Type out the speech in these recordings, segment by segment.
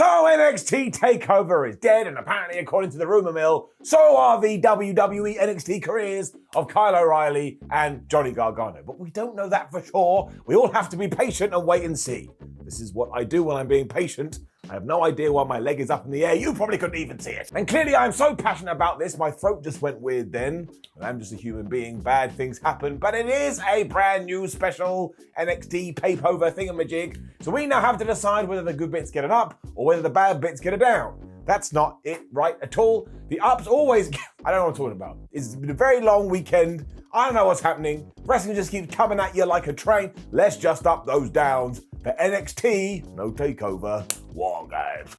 So NXT TakeOver is dead, and apparently, according to the rumor mill, so are the WWE NXT careers of Kyle O'Reilly and Johnny Gargano. But we don't know that for sure. We all have to be patient and wait and see. This is what I do when I'm being patient. I have no idea why my leg is up in the air. You probably couldn't even see it. And clearly I'm so passionate about this, my throat just went weird then. I'm just a human being, bad things happen. But it is a brand new special NXT takeover thingamajig. So we now have to decide whether the good bits get an up or whether the bad bits get a down. That's not it right at all. The ups always, I don't know what I'm talking about. It's been a very long weekend. I don't know what's happening. Wrestling just keeps coming at you like a train. Let's just up those downs. For NXT, no takeover, WarGames.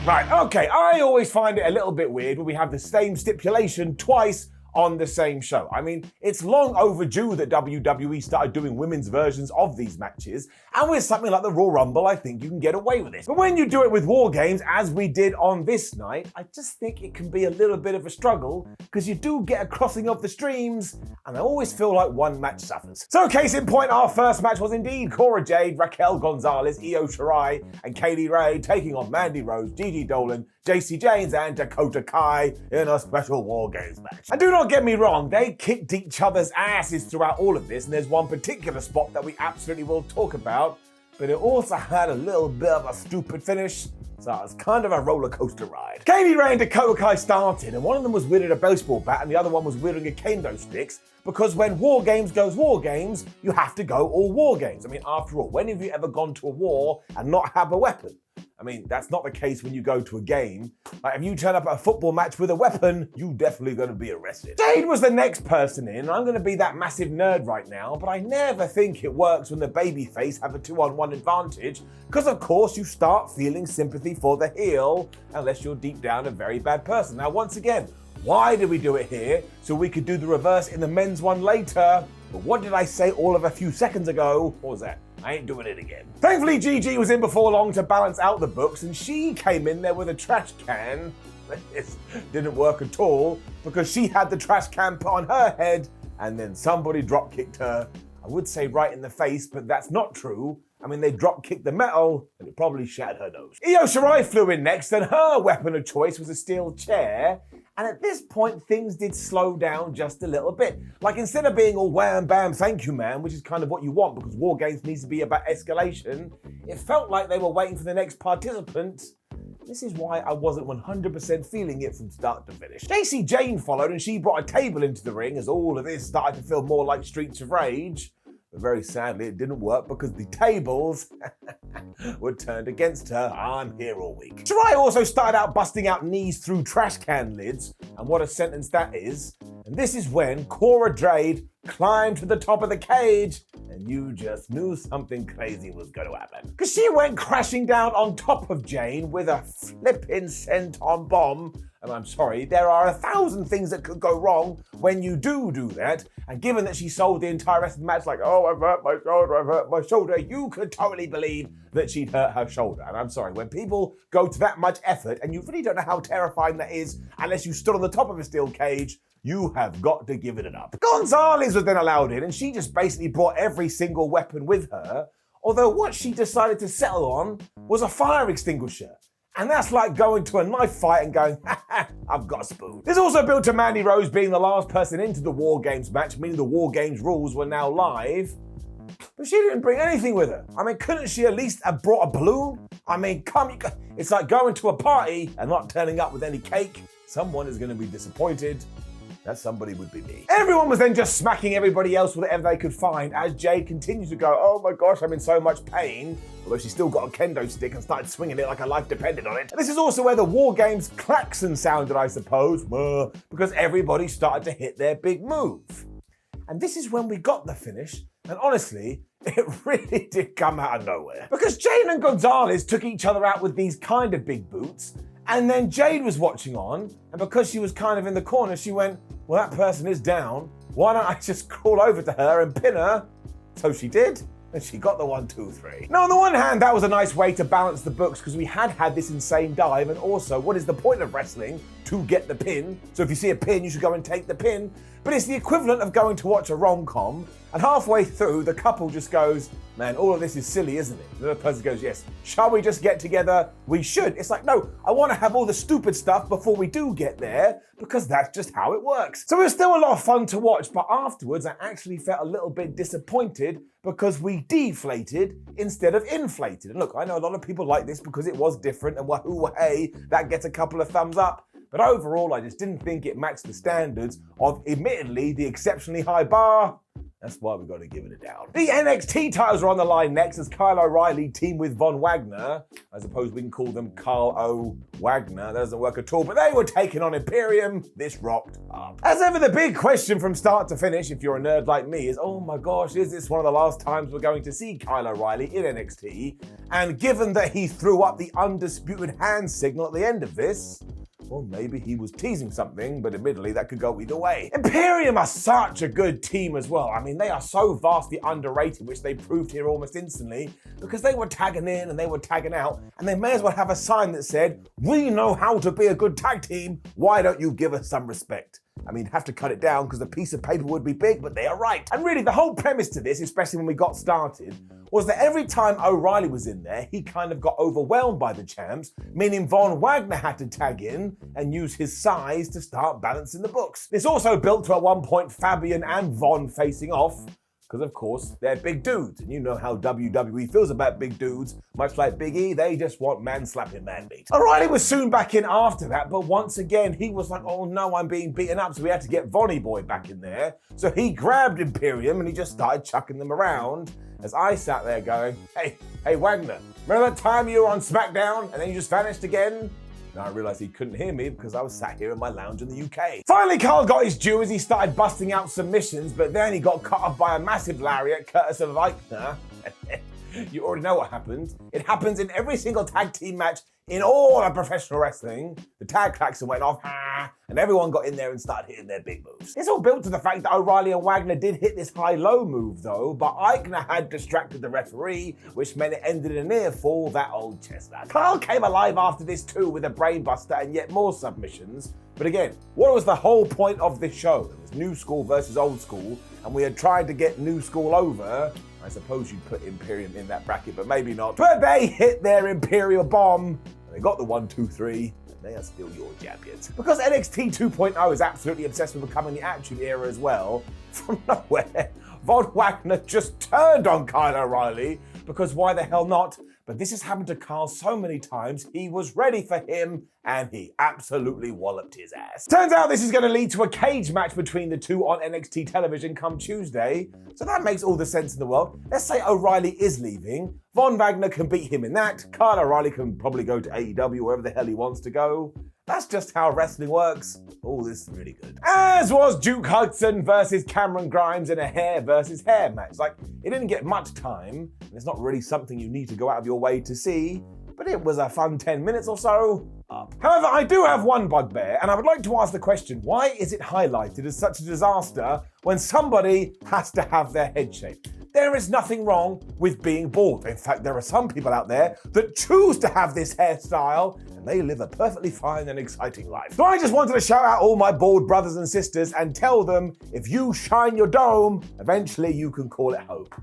Right, okay, I always find it a little bit weird when we have the same stipulation twice on the same show. I mean, it's long overdue that WWE started doing women's versions of these matches, and with something like the Royal Rumble, I think you can get away with it. But when you do it with WarGames, as we did on this night, I just think it can be a little bit of a struggle, because you do get a crossing of the streams, and I always feel like one match suffers. So case in point, our first match was indeed Cora Jade, Raquel Gonzalez, Io Shirai, and Kaylee Ray taking on Mandy Rose, Gigi Dolan, JC James, and Dakota Kai in a special WarGames match. And do not get me wrong, they kicked each other's asses throughout all of this, and there's one particular spot that we absolutely will talk about, but it also had a little bit of a stupid finish, so it was kind of a roller coaster ride. Kaylee Ray and Dakota Kai started, and one of them was wielding a baseball bat and the other one was wielding a kendo sticks, because when WarGames goes WarGames, you have to go all WarGames. I mean, after all, when have you ever gone to a war and not have a weapon? I mean, that's not the case when you go to a game. Like, if you turn up at a football match with a weapon, you definitely going to be arrested. Jade was the next person in. I'm going to be that massive nerd right now, but I never think it works when the babyface have a 2-on-1 advantage, because of course you start feeling sympathy for the heel, unless you're deep down a very bad person. Now, once again, why did we do it here? So we could do the reverse in the men's one later. But what did I say all of a few seconds ago? What was that? I ain't doing it again. Thankfully, Gigi was in before long to balance out the books, and she came in there with a trash can. This didn't work at all, because she had the trash can put on her head, and then somebody drop kicked her. I would say right in the face, but that's not true. I mean, they drop kicked the metal, and it probably shattered her nose. Io Shirai flew in next, and her weapon of choice was a steel chair. And at this point, things did slow down just a little bit. Like, instead of being all wham, bam, thank you, man, which is kind of what you want because WarGames needs to be about escalation, it felt like they were waiting for the next participant. This is why I wasn't 100% feeling it from start to finish. JC Jane followed, and she brought a table into the ring as all of this started to feel more like Streets of Rage. But very sadly, it didn't work because the tables were turned against her. I'm here all week. Shirai also started out busting out knees through trash can lids, and what a sentence that is. And this is when Cora Jade climbed to the top of the cage, and you just knew something crazy was going to happen. Because she went crashing down on top of Jane with a flippin' senton bomb. And I'm sorry, there are 1,000 things that could go wrong when you do that. And given that she sold the entire rest of the match like, oh, I've hurt my shoulder, you could totally believe that she'd hurt her shoulder. And I'm sorry, when people go to that much effort, and you really don't know how terrifying that is unless you stood on the top of a steel cage, you have got to give it an up. Gonzalez was then allowed in, and she just basically brought every single weapon with her, although what she decided to settle on was a fire extinguisher. And that's like going to a knife fight and going, ha, I've got a spoon. This also built to Mandy Rose being the last person into the WarGames match, meaning the WarGames rules were now live. But she didn't bring anything with her. I mean, couldn't she at least have brought a balloon? I mean, it's like going to a party and not turning up with any cake. Someone is going to be disappointed. That somebody would be me. Everyone was then just smacking everybody else with whatever they could find as Jade continued to go, oh my gosh, I'm in so much pain. Although she still got a kendo stick and started swinging it like her life depended on it. And this is also where the WarGames klaxon sounded, I suppose, because everybody started to hit their big move. And this is when we got the finish, and honestly, it really did come out of nowhere. Because Jade and Gonzalez took each other out with these kind of big boots, and then Jade was watching on, and because she was kind of in the corner, she went, well, that person is down. Why don't I just crawl over to her and pin her? So she did, and she got the 1, 2, 3. Now, on the one hand, that was a nice way to balance the books because we had this insane dive, and also, what is the point of wrestling? To get the pin. So if you see a pin, you should go and take the pin. But it's the equivalent of going to watch a rom-com, and halfway through, the couple just goes, man, all of this is silly, isn't it? The other person goes, yes. Shall we just get together? We should. It's like, no, I want to have all the stupid stuff before we do get there, because that's just how it works. So it was still a lot of fun to watch, but afterwards, I actually felt a little bit disappointed because we deflated instead of inflated. And look, I know a lot of people like this because it was different, and wahoo, hey, that gets a couple of thumbs up. But overall, I just didn't think it matched the standards of, admittedly, the exceptionally high bar. That's why we've got to give it a down. The NXT titles are on the line next as Kyle O'Reilly teamed with Von Wagner. I suppose we can call them Carl O. Wagner. That doesn't work at all, but they were taking on Imperium. This rocked up. As ever, the big question from start to finish, if you're a nerd like me, is, oh my gosh, is this one of the last times we're going to see Kyle O'Reilly in NXT? And given that he threw up the undisputed hand signal at the end of this, well, maybe he was teasing something, but admittedly, that could go either way. Imperium are such a good team as well. I mean, they are so vastly underrated, which they proved here almost instantly, because they were tagging in and they were tagging out, and they may as well have a sign that said, we know how to be a good tag team, why don't you give us some respect? I mean, have to cut it down because the piece of paper would be big, but they are right. And really, the whole premise to this, especially when we got started, was that every time O'Reilly was in there, he kind of got overwhelmed by the champs, meaning Von Wagner had to tag in and use his size to start balancing the books. This also built to, at one point, Fabian and Von facing off, because of course, they're big dudes, and you know how WWE feels about big dudes. Much like Big E, they just want man-slapping man-beat. O'Reilly was soon back in after that, but once again, he was like, oh no, I'm being beaten up, so we had to get Vonnie Boy back in there. So he grabbed Imperium and he just started chucking them around, as I sat there going, hey Wagner, remember that time you were on SmackDown and then you just vanished again? Now I realised he couldn't hear me because I was sat here in my lounge in the UK. Finally, Carl got his due as he started busting out submissions, but then he got cut off by a massive lariat courtesy of Eichner. You already know what happens. It happens in every single tag team match in all of professional wrestling. The tag klaxon went off, and everyone got in there and started hitting their big moves. It's all built to the fact that O'Reilly and Wagner did hit this high-low move though, but Eichner had distracted the referee, which meant it ended in a near fall, that old chestnut. Carl came alive after this too with a brainbuster and yet more submissions. But again, what was the whole point of this show? It was new school versus old school, and we had tried to get new school over. I suppose you'd put Imperium in that bracket, but maybe not. But they hit their Imperial bomb, and they got the 1, 2, 3, and they are still your champions. Because NXT 2.0 is absolutely obsessed with becoming the Attitude Era as well, from nowhere, Von Wagner just turned on Kyle O'Reilly, because why the hell not? But this has happened to Carl so many times, he was ready for him, and he absolutely walloped his ass. Turns out this is going to lead to a cage match between the two on NXT television come Tuesday, so that makes all the sense in the world. Let's say O'Reilly is leaving, Von Wagner can beat him in that, Kyle O'Reilly can probably go to AEW, wherever the hell he wants to go. That's just how wrestling works. Oh, this is really good. As was Duke Hudson versus Cameron Grimes in a hair versus hair match. Like, it didn't get much time, and it's not really something you need to go out of your way to see, but it was a fun 10 minutes or so. However, I do have one bugbear, and I would like to ask the question, why is it highlighted as such a disaster when somebody has to have their head shaved? There is nothing wrong with being bald. In fact, there are some people out there that choose to have this hairstyle, and they live a perfectly fine and exciting life. So I just wanted to shout out all my bald brothers and sisters and tell them, if you shine your dome, eventually you can call it hope.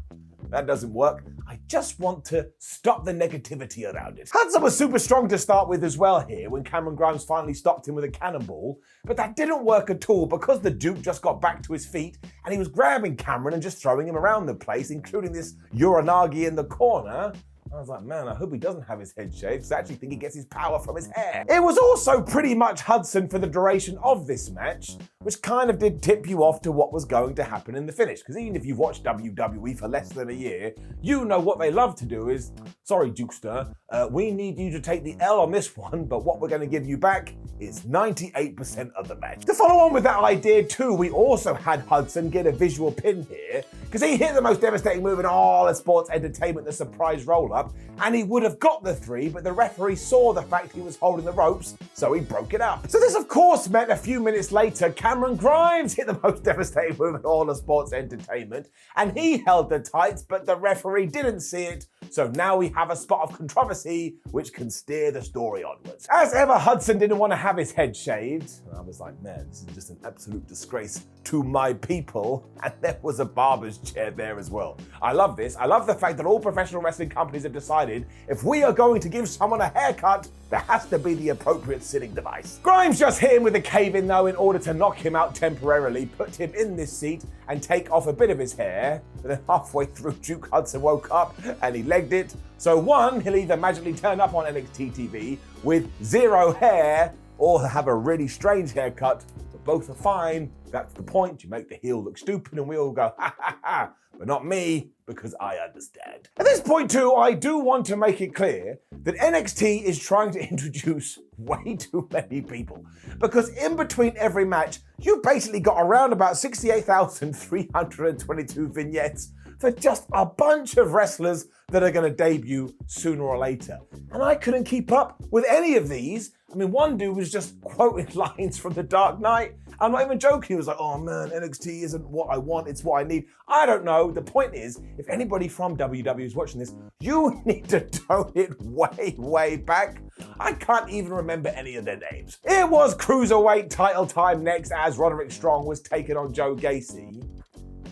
That doesn't work. I just want to stop the negativity around it. Hudson was super strong to start with as well here when Cameron Grimes finally stopped him with a cannonball, but that didn't work at all because the Duke just got back to his feet and he was grabbing Cameron and just throwing him around the place, including this Uranagi in the corner. I was like, man, I hope he doesn't have his head shaved because I actually think he gets his power from his hair. It was also pretty much Hudson for the duration of this match, which kind of did tip you off to what was going to happen in the finish. Because even if you've watched WWE for less than a year, you know what they love to do is, sorry, Dukester, we need you to take the L on this one, but what we're going to give you back is 98% of the match. To follow on with that idea too, we also had Hudson get a visual pin here, because he hit the most devastating move in all of sports entertainment, the surprise roll-up, and he would have got the 3, but the referee saw the fact he was holding the ropes, so he broke it up. So this of course meant a few minutes later, Cameron Grimes hit the most devastating move in all of sports entertainment, and he held the tights, but the referee didn't see it, so now we have a spot of controversy which can steer the story onwards. As ever, Hudson didn't want to have his head shaved. I was like, man, this is just an absolute disgrace to my people. And there was a barber's chair there as well. I love this. I love the fact that all professional wrestling companies have decided if we are going to give someone a haircut, there has to be the appropriate sitting device. Grimes just hit him with a cave-in though in order to knock him out temporarily, put him in this seat and take off a bit of his hair. But then halfway through, Duke Hudson woke up and he legged it. So one, he'll either magically turn up on NXT TV with 0 hair or he'll have a really strange haircut, but both are fine. That's the point. You make the heel look stupid and we all go, ha ha ha. But not me, because I understand. At this point too, I do want to make it clear that NXT is trying to introduce way too many people. Because in between every match, you basically got around about 68,322 vignettes for just a bunch of wrestlers that are going to debut sooner or later. And I couldn't keep up with any of these. I mean, one dude was just quoting lines from The Dark Knight. I'm not even joking. He was like, oh man, NXT isn't what I want, it's what I need. I don't know. The point is, if anybody from WWE is watching this, you need to tone it way, way back. I can't even remember any of their names. It was Cruiserweight title time next as Roderick Strong was taking on Joe Gacy.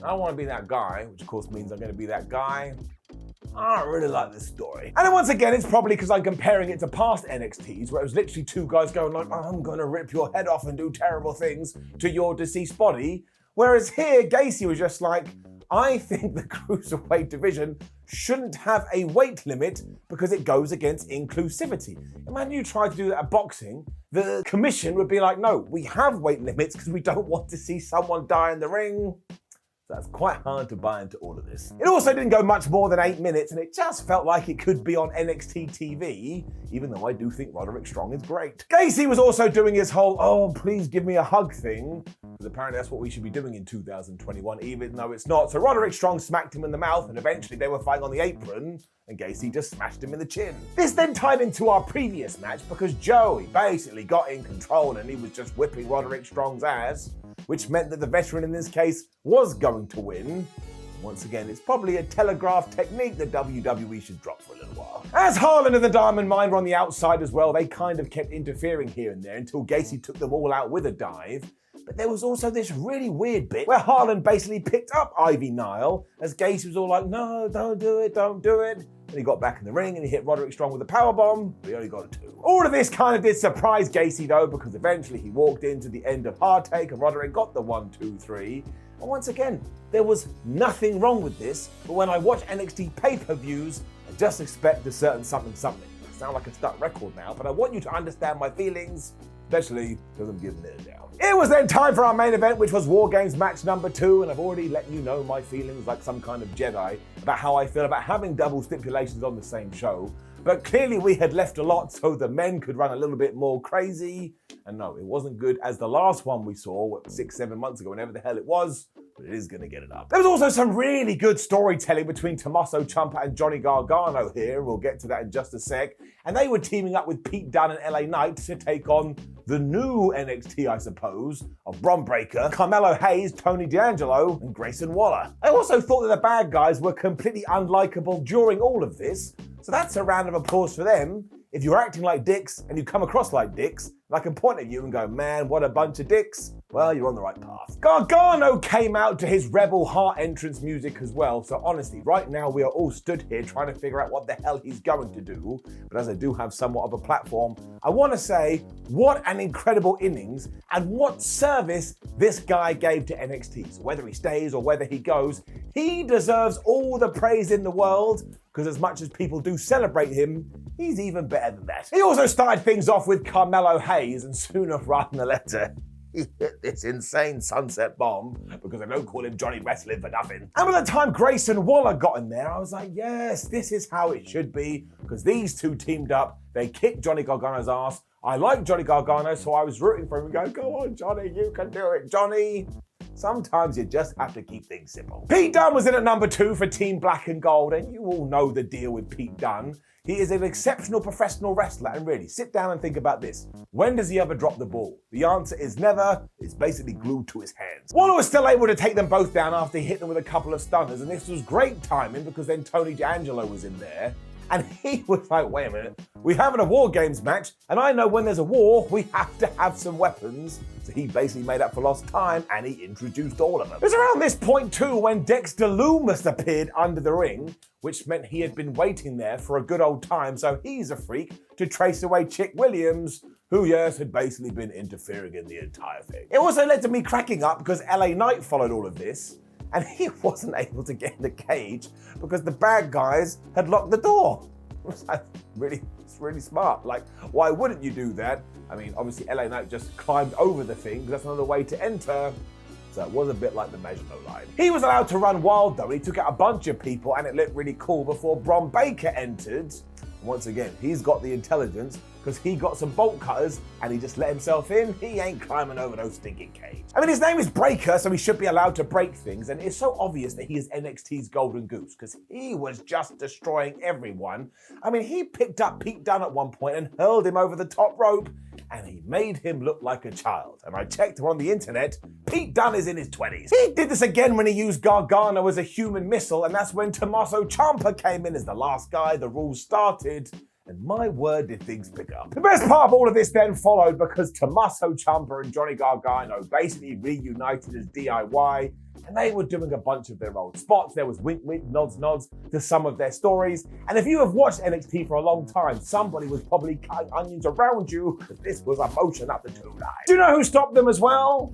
I don't want to be that guy, which of course means I'm going to be that guy. I don't really like this story. And then once again, it's probably because I'm comparing it to past NXTs, where it was literally 2 guys going like, I'm gonna rip your head off and do terrible things to your deceased body. Whereas here, Gacy was just like, I think the Cruiserweight division shouldn't have a weight limit because it goes against inclusivity. Imagine you try to do that at boxing, the commission would be like, no, we have weight limits because we don't want to see someone die in the ring. That's quite hard to buy into all of this. It also didn't go much more than 8 minutes, and it just felt like it could be on NXT TV, even though I do think Roderick Strong is great. Gacy was also doing his whole, oh, please give me a hug thing, because apparently that's what we should be doing in 2021, even though it's not. So Roderick Strong smacked him in the mouth, and eventually they were fighting on the apron, and Gacy just smashed him in the chin. This then tied into our previous match, because Joey basically got in control, and he was just whipping Roderick Strong's ass, which meant that the veteran in this case was going to win. Once again, it's probably a telegraph technique that WWE should drop for a little while. As Harlan and the Diamond Mine were on the outside as well, they kind of kept interfering here and there until Gacy took them all out with a dive. But there was also this really weird bit where Harlan basically picked up Ivy Nile as Gacy was all like, no, don't do it, don't do it. And he got back in the ring and he hit Roderick Strong with a powerbomb, but he only got a 2. All of this kind of did surprise Gacy though, because eventually he walked into the end of Heartache and Roderick got the 1, 2, 3. And once again, there was nothing wrong with this, but when I watch NXT pay-per-views, I just expect a certain something. I sound like a stuck record now, but I want you to understand my feelings, especially because I'm giving it a down. It was then time for our main event, which was WarGames match number 2, and I've already let you know my feelings like some kind of Jedi about how I feel about having double stipulations on the same show. But clearly we had left a lot so the men could run a little bit more crazy. And no, it wasn't good as the last one we saw, 6-7 months ago, whenever the hell it was, but it is going to get it up. There was also some really good storytelling between Tommaso Ciampa and Johnny Gargano here. We'll get to that in just a sec. And they were teaming up with Pete Dunne and LA Knight to take on the new NXT, I suppose, of Bron Breakker, Carmelo Hayes, Tony D'Angelo, and Grayson Waller. I also thought that the bad guys were completely unlikable during all of this, so that's a round of applause for them. If you're acting like dicks and you come across like dicks, and I can point at you and go, man, what a bunch of dicks, well, you're on the right path. Gargano came out to his Rebel Heart entrance music as well, so honestly, right now we are all stood here trying to figure out what the hell he's going to do, but as I do have somewhat of a platform, I want to say what an incredible innings and what service this guy gave to NXT. So whether he stays or whether he goes, he deserves all the praise in the world, because as much as people do celebrate him, he's even better than that. He also started things off with Carmelo Hayes, and sooner rather than later, he hit this insane sunset bomb, because I don't call him Johnny Wrestling for nothing. And by the time Grayson Waller got in there, I was like, yes, this is how it should be, because these two teamed up, they kicked Johnny Gargano's ass. I like Johnny Gargano, so I was rooting for him and going, go on, Johnny, you can do it, Johnny. Sometimes you just have to keep things simple. Pete Dunne was in at number 2 for Team Black and Gold, and you all know the deal with Pete Dunne. He is an exceptional professional wrestler, and really, sit down and think about this. When does he ever drop the ball? The answer is never. It's basically glued to his hands. Waller was still able to take them both down after he hit them with a couple of stunners, and this was great timing because then Tony D'Angelo was in there. And he was like, wait a minute, we're having a War Games match, and I know when there's a war, we have to have some weapons. So he basically made up for lost time, and he introduced all of them. It was around this point too when Dexter Lumis appeared under the ring, which meant he had been waiting there for a good old time, so he's a freak to trace away Chick Williams, who, yes, had basically been interfering in the entire thing. It also led to me cracking up because LA Knight followed all of this, and he wasn't able to get in the cage because the bad guys had locked the door. It's really smart. Like, why wouldn't you do that? I mean, obviously LA Knight just climbed over the thing because that's another way to enter. So it was a bit like the Maginot Line. He was allowed to run wild though. He took out a bunch of people and it looked really cool before Bron Breakker entered. Once again, he's got the intelligence because he got some bolt cutters and he just let himself in. He ain't climbing over those stinking cage. I mean, his name is Breakker, so he should be allowed to break things, and it's so obvious that he is NXT's golden goose because he was just destroying everyone. I mean, he picked up Pete Dunne at one point and hurled him over the top rope, and he made him look like a child. And I checked on the internet, Pete Dunne is in his 20s. He did this again when he used Gargano as a human missile, and that's when Tommaso Ciampa came in as the last guy. The rules started. And my word, did things pick up. The best part of all of this then followed because Tommaso Ciampa and Johnny Gargano basically reunited as DIY, and they were doing a bunch of their old spots. There was wink, wink, nods, nods to some of their stories. And if you have watched NXT for a long time, somebody was probably cutting onions around you because this was a motion up the two lines. Do you know who stopped them as well?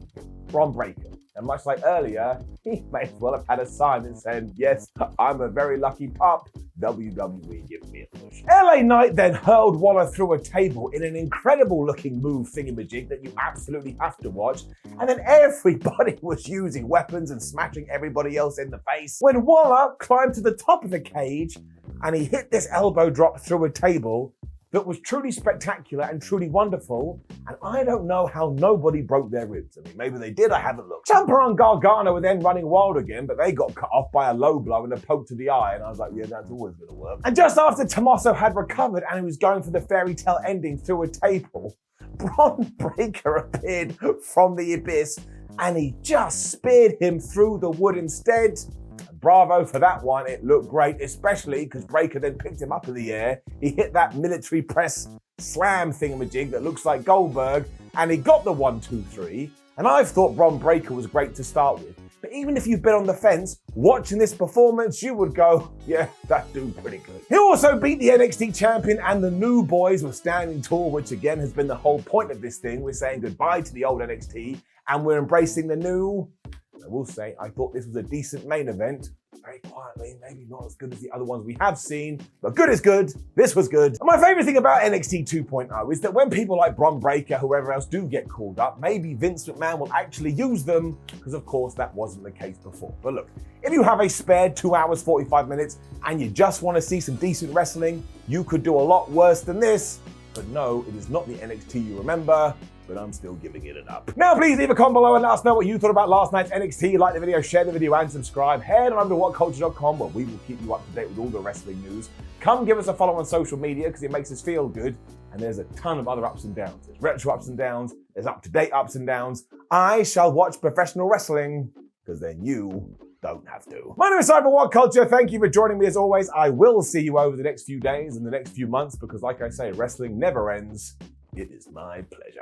Bron Breakker. And much like earlier, he may as well have had a sign that said, yes, I'm a very lucky pup. WWE, give me a push. LA Knight then hurled Waller through a table in an incredible looking move thingamajig that you absolutely have to watch. And then everybody was using weapons and smashing everybody else in the face. When Waller climbed to the top of the cage and he hit this elbow drop through a table, that was truly spectacular and truly wonderful, and I don't know how nobody broke their ribs. I mean, maybe they did, I haven't looked. Ciampa and Gargano were then running wild again, but they got cut off by a low blow and a poke to the eye, and I was like, yeah, that's always gonna work. And just after Tommaso had recovered and he was going for the fairy tale ending through a table, Bron Breakker appeared from the abyss, and he just speared him through the wood instead. Bravo for that one, it looked great, especially because Breakker then picked him up in the air. He hit that military press slam thingamajig that looks like Goldberg, and he got the 1, 2, 3. And I thought Bron Breakker was great to start with. But even if you've been on the fence, watching this performance, you would go, yeah, that dude pretty good. He also beat the NXT champion, and the new boys were standing tall, which again has been the whole point of this thing. We're saying goodbye to the old NXT, and we're embracing the new. I will say, I thought this was a decent main event. Very quietly, maybe not as good as the other ones we have seen, but good is good. This was good. And my favorite thing about NXT 2.0 is that when people like Bron Breakker, whoever else do get called up, maybe Vince McMahon will actually use them, because of course that wasn't the case before. But look, if you have a spare 2 hours, 45 minutes, and you just want to see some decent wrestling, you could do a lot worse than this. But no, it is not the NXT you remember, but I'm still giving it an up. Now please leave a comment below and let us know what you thought about last night's NXT. Like the video, share the video, and subscribe. Head on over to WhatCulture.com where we will keep you up to date with all the wrestling news. Come give us a follow on social media because it makes us feel good. And there's a ton of other ups and downs. There's retro ups and downs. There's up-to-date ups and downs. I shall watch professional wrestling because then you don't have to. My name is Simon WhatCulture. Thank you for joining me as always. I will see you over the next few days and the next few months because like I say, wrestling never ends. It is my pleasure.